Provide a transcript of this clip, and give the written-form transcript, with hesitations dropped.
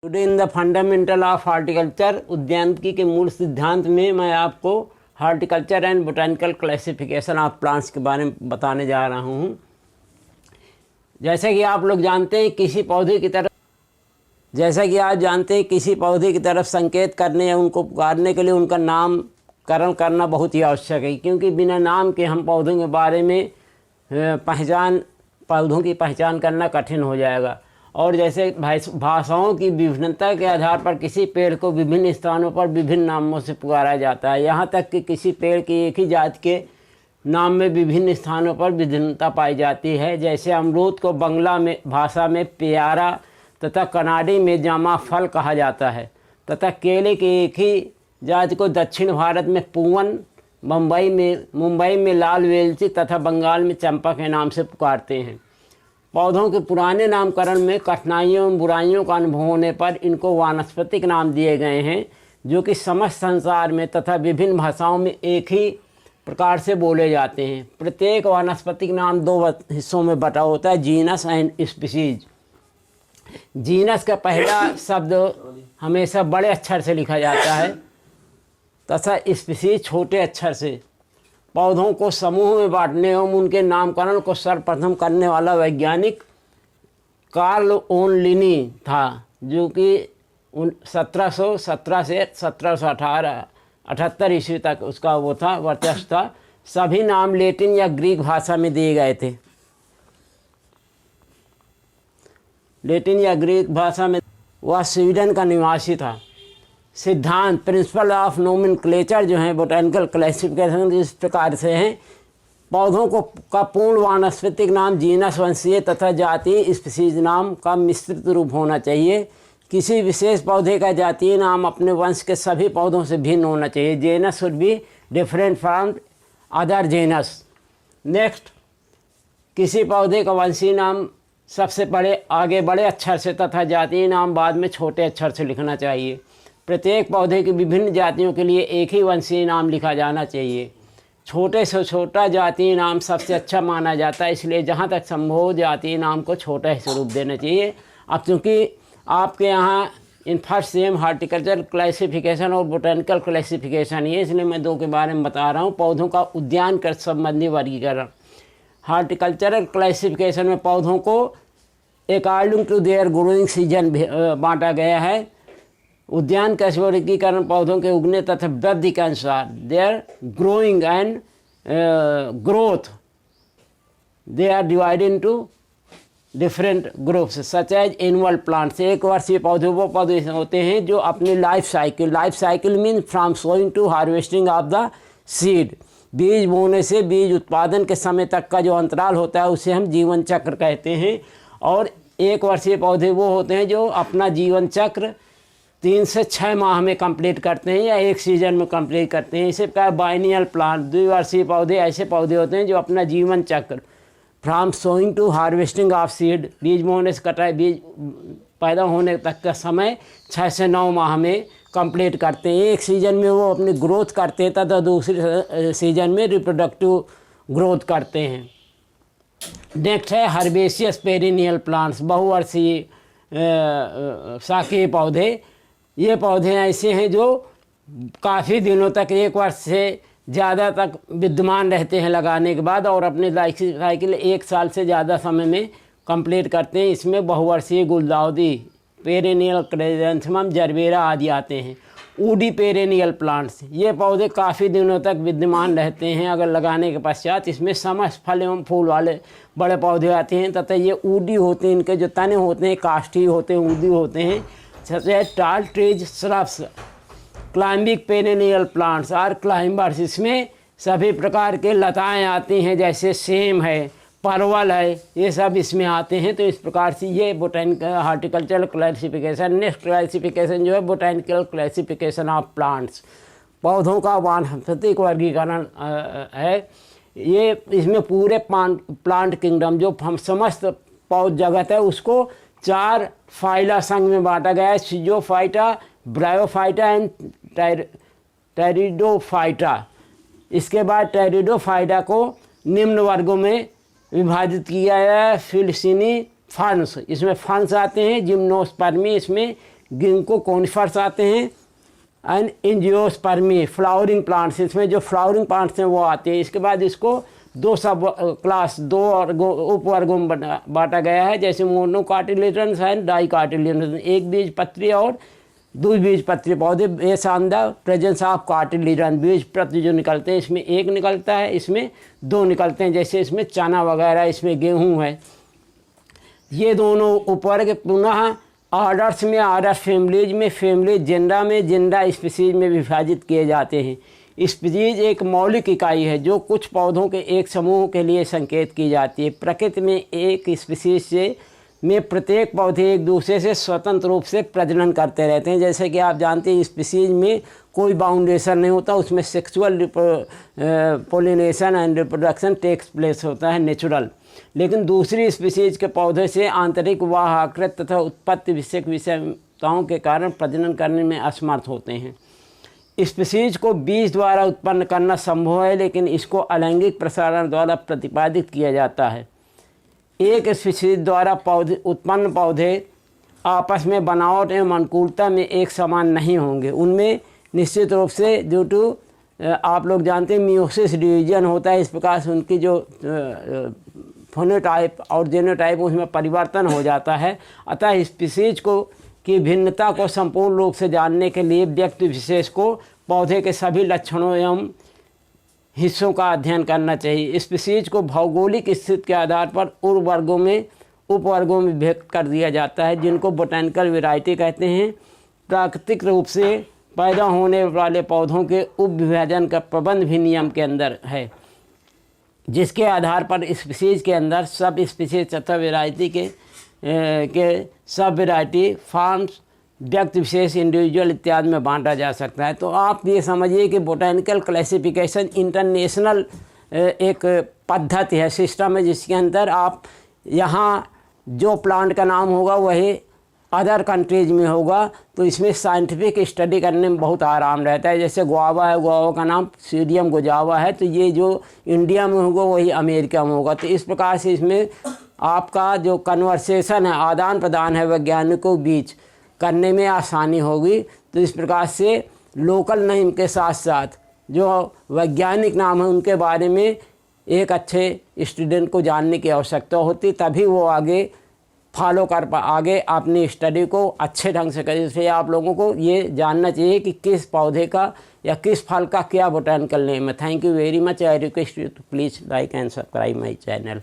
Today in the fundamental of horticulture उद्यानिकी के मूल सिद्धांत में मैं आपको horticulture and botanical classification of plants के बारे में बताने जा रहा हूँ। जैसे कि आप लोग जानते हैं किसी पौधे की तरफ संकेत करने या उनको पुकारने के लिए उनका नामकरण करना बहुत ही आवश्यक है, क्योंकि बिना नाम के हम पौधों के बारे में पौधों की पहचान करना कठिन हो जाएगा। और जैसे भाषाओं की विभिन्नता के आधार पर किसी पेड़ को विभिन्न स्थानों पर विभिन्न नामों से पुकारा जाता है, यहाँ तक कि किसी पेड़ की एक ही जात के नाम में विभिन्न स्थानों पर विभिन्नता पाई जाती है। जैसे अमरूद को बंगला में भाषा में प्यारा तथा कनाडी में जामा फल कहा जाता है, तथा केले की एक ही जात को दक्षिण भारत में पूवन, मुंबई में लाल वेलची तथा बंगाल में चंपा के नाम से पुकारते हैं। पौधों के पुराने नामकरण में कठिनाइयों एवं बुराइयों का अनुभव होने पर इनको वानस्पतिक नाम दिए गए हैं, जो कि समस्त संसार में तथा विभिन्न भाषाओं में एक ही प्रकार से बोले जाते हैं। प्रत्येक वानस्पतिक नाम दो हिस्सों में बटा होता है, जीनस एंड स्पीसीज। जीनस का पहला शब्द हमेशा बड़े अक्षर से लिखा जाता है तथा स्पीसीज छोटे अक्षर से। पौधों को समूह में बांटने एवं उनके नामकरण को सर्वप्रथम करने वाला वैज्ञानिक कार्ल ओन लिनी था, जो कि 1717 से 1778 ईस्वी तक उसका वर्चस्व था। सभी नाम लैटिन या ग्रीक भाषा में दिए गए थे। वह स्वीडन का निवासी था। सिद्धांत प्रिंसिपल ऑफ नोमेनक्लेचर जो है बोटैनिकल क्लासिफिकेशन इस प्रकार से हैं। पौधों का पूर्ण वानस्पतिक नाम जीनस वंशीय तथा जातीय स्पीसीज नाम का मिश्रित रूप होना चाहिए। किसी विशेष पौधे का जातीय नाम अपने वंश के सभी पौधों से भिन्न होना चाहिए। Genus should be different from other genus. Next, किसी पौधे का वंशीय नाम सबसे आगे बड़े अक्षर से तथा जातीय नाम बाद में छोटे अक्षर से लिखना चाहिए। प्रत्येक पौधे की विभिन्न जातियों के लिए एक ही वंशीय नाम लिखा जाना चाहिए। छोटे से छोटा जातीय नाम सबसे अच्छा माना जाता है, इसलिए जहाँ तक संभव हो जातीय नाम को छोटा ही स्वरूप देना चाहिए। अब चूँकि आपके यहाँ in first sem horticulture classification और बोटैनिकल क्लासिफिकेशन है, इसलिए मैं दो के बारे में बता रहा हूँ। पौधों का उद्यान कर संबंधी वर्गीकरण। हार्टिकल्चरल क्लासिफिकेशन में पौधों को according to their growing season बांटा गया है। उद्यान का वर्गीकरण पौधों के उगने तथा वृद्धि के अनुसार their growing and growth they are divided into different groups such as annual plants. एक वर्षीय पौधे वो पौधे होते हैं जो अपनी life cycle mean from sowing to harvesting of the seed. बीज बोने से बीज उत्पादन के समय तक का जो अंतराल होता है उसे हम जीवन चक्र कहते हैं। और एक वर्षीय पौधे वो होते हैं जो अपना जीवन चक्र 3 से 6 माह में कंप्लीट करते हैं या एक सीजन में कंप्लीट करते हैं। इसे क्या बाइनियल प्लांट। द्विवर्षीय पौधे ऐसे पौधे होते हैं जो अपना जीवन चक्र from sowing to harvesting of seed, बीज बोने से कटाई बीज पैदा होने तक का समय 6 से 9 माह में कंप्लीट करते हैं। एक सीजन में वो अपनी ग्रोथ करते हैं तथा दूसरे सीजन में रिप्रोडक्टिव ग्रोथ करते हैं। नेक्स्ट है हर्बेशियस पेरिनियल प्लांट्स, बहुवर्षीय शाकीय पौधे। ये पौधे ऐसे हैं जो काफ़ी दिनों तक, 1 वर्ष से ज़्यादा तक विद्यमान रहते हैं लगाने के बाद, और अपने लाइफ साइकिल 1 साल से ज़्यादा समय में कंप्लीट करते हैं। इसमें बहुवर्षीय गुलदाउदी, पेरेनियल क्रेजेंथेमम, जरबेरा आदि आते हैं। ऊडी पेरेनियल प्लांट्स, ये पौधे काफ़ी दिनों तक विद्यमान रहते हैं अगर लगाने के पश्चात। इसमें समस्त फल एवं फूल वाले बड़े पौधे आते हैं तथा ये ऊडी होते हैं। इनके जो तने होते हैं काष्ठी होते हैं, ऊडी होते हैं। सबसे टाल trees shrubs, climbing perennial plants और क्लाइंबर्स। इसमें सभी प्रकार के लताएं आती हैं, जैसे सेम है, परवल है, ये सब इसमें आते हैं। तो इस प्रकार से ये botanical horticultural classification. Next classification जो है बोटैनिकल क्लासिफिकेशन ऑफ प्लांट्स, पौधों का वानस्पतिक वर्गीकरण है। ये इसमें पूरे प्लांट किंगडम जो हम समस्त पौध जगत है उसको 4 फाइला संघ में बांटा गया है। सिजोफाइटा, ब्रायोफाइटा एंड टेरिडोफाइटा। इसके बाद टेरिडोफाइटा को निम्न वर्गों में विभाजित किया है। फिलसिनी फर्न्स, इसमें फर्न्स आते हैं। जिम्नोस्पर्मी, इसमें गिंको कोनिफर्स आते हैं, एंड एंजियोस्पर्मी फ्लावरिंग प्लांट्स, इसमें जो फ्लावरिंग प्लांट्स हैं वो आते हैं। इसके बाद इसको दो सब क्लास, दो उपवर्गों में बांटा गया है, जैसे मोनोकाटिलेडन्स एंड डाइकाटिलेडन्स, एक बीज पत्री और द्विबीजपत्री पौधे। Base on the presence of cotyledon, बीज पत्र जो निकलते हैं इसमें एक निकलता है, इसमें दो निकलते हैं, जैसे इसमें चना वगैरह, इसमें गेहूं है। ये दोनों उपवर्ग पुनः ऑर्डर्स में, ऑर्डर फैमिलीज में, फैमिली जेंडा में, जेंडा स्पीसीज में विभाजित किए जाते हैं। स्पीसीज एक मौलिक इकाई है जो कुछ पौधों के एक समूह के लिए संकेत की जाती है। प्रकृति में एक स्पीसीज से में प्रत्येक पौधे एक दूसरे से स्वतंत्र रूप से प्रजनन करते रहते हैं। जैसे कि आप जानते हैं स्पीसीज में कोई बाउंडेशन नहीं होता, उसमें sexual pollination and reproduction takes place होता है, नेचुरल। लेकिन दूसरी स्पीसीज के पौधे से आंतरिक वाहकृत तथा उत्पत्ति विषयक विषमताओं के कारण प्रजनन करने में असमर्थ होते हैं। स्पीसीज को बीज द्वारा उत्पन्न करना संभव है, लेकिन इसको अलैंगिक प्रसारण द्वारा प्रतिपादित किया जाता है। एक स्पीसीज द्वारा उत्पन्न पौधे आपस में बनावट एवं अनुकूलता में एक समान नहीं होंगे। उनमें निश्चित रूप से ड्यू टू आप लोग जानते हैं मियोसिस डिवीजन होता है, इस प्रकार से उनकी जो फेनोटाइप और जीनोटाइप उसमें परिवर्तन हो जाता है। अतः स्पीसीज को की भिन्नता को संपूर्ण रूप से जानने के लिए व्यक्ति विशेष को पौधे के सभी लक्षणों एवं हिस्सों का अध्ययन करना चाहिए। स्पीसीज को भौगोलिक स्थिति के आधार पर उपवर्गों में विभक्त कर दिया जाता है, जिनको बोटैनिकल वैरायटी कहते हैं। प्राकृतिक रूप से पैदा होने वाले पौधों के उपविभाजन का प्रबंध भी नियम के अंदर है, जिसके आधार पर स्पीसीज के अंदर सब स्पीसीज तथा वैरायटी के सब वैरायटी फार्म्स व्यक्ति विशेष इंडिविजुअल इत्यादि में बांटा जा सकता है। तो आप ये समझिए कि बोटैनिकल क्लासिफिकेशन इंटरनेशनल एक पद्धति है, सिस्टम है, जिसके अंदर आप यहाँ जो प्लांट का नाम होगा वही अदर कंट्रीज में होगा, तो इसमें साइंटिफिक स्टडी करने में बहुत आराम रहता है। जैसे गुआवा है, गुआवा का नाम सीडियम गुजावा है, तो ये जो इंडिया में होगा वही अमेरिका में होगा। तो इस प्रकार से इसमें आपका जो कन्वर्सेशन है, आदान प्रदान है वैज्ञानिकों के बीच, करने में आसानी होगी। तो इस प्रकार से लोकल नेम के साथ साथ जो वैज्ञानिक नाम है उनके बारे में एक अच्छे स्टूडेंट को जानने की आवश्यकता होती, तभी वो आगे फॉलो कर आगे अपनी स्टडी को अच्छे ढंग से करें। इसलिए आप लोगों को ये जानना चाहिए कि किस पौधे का या किस फल का क्या बोटैनिकल नेम है। Thank you very much. I request you to please like and subscribe my channel.